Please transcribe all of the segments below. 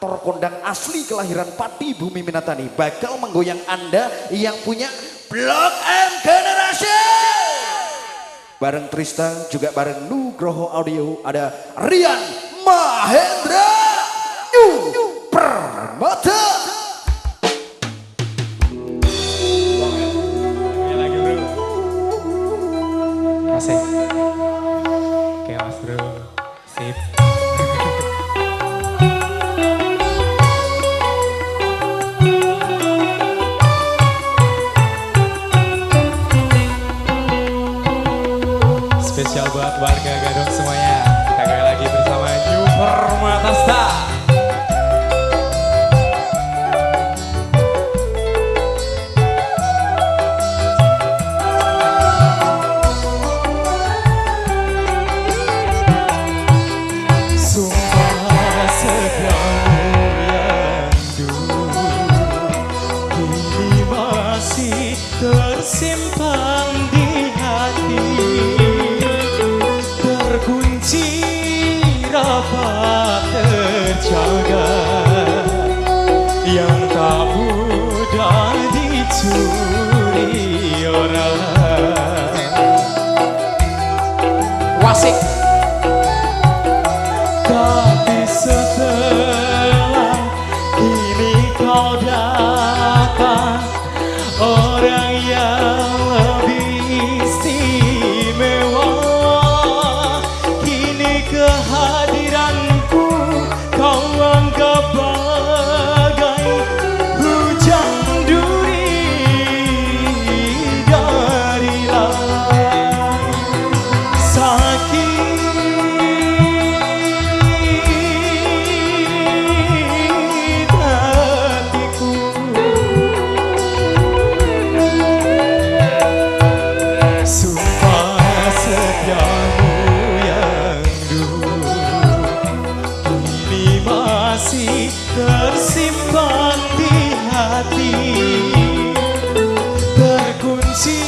aktor kondang asli kelahiran Pati Bumi Minatani bakal menggoyang Anda yang punya Blok M Generation. Bareng Tristan juga bareng Nugroho Audio ada Rian Mahendra New Permata. Lagi bro. Masih. Oke mas bro. Sip. Spesial buat warga Gadong semuanya. Kita kembali lagi bersama New Permata Star. Sumpah setiamu yang dulu kini masih tersimpan di hati. Kunci rapat terjaga yang tak mudah dicuri orang. Wasik. Tapi setelah ini kau datang, orang yang lebih istimewa. Kehadiranku kau anggap bagai hujan duri dari langit. Sakit hatiku, sumpah setiamu masih tersimpan di hati, terkunci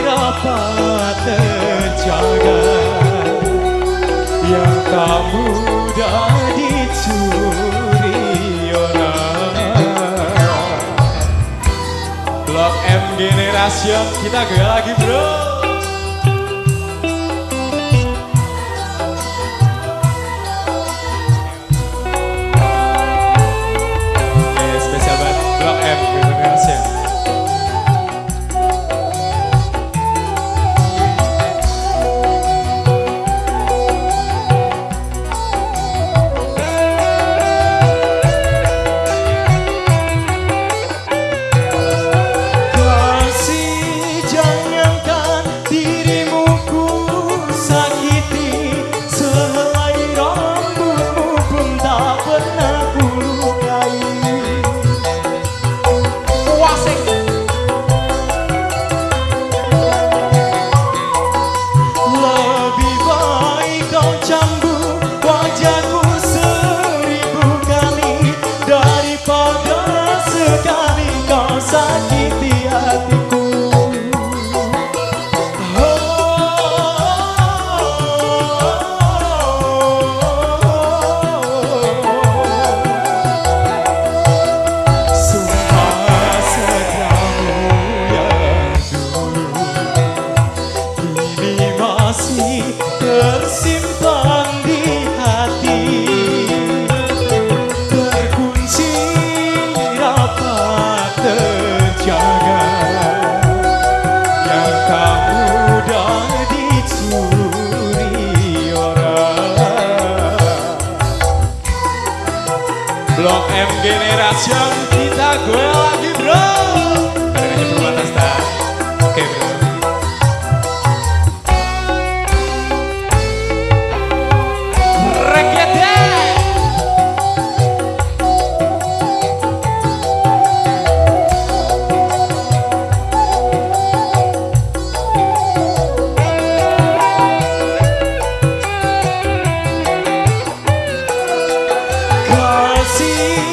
rapat terjaga yang tak mudah dicuri orang. Blok M Generation, kita gaya lagi bro. Tersimpan di hati, terkunci rapat terjaga yang tak mudah dicuri orang. Blok M Generation, kita gue lagi bro. Barengannya Permata Star. Oke bro. Kasih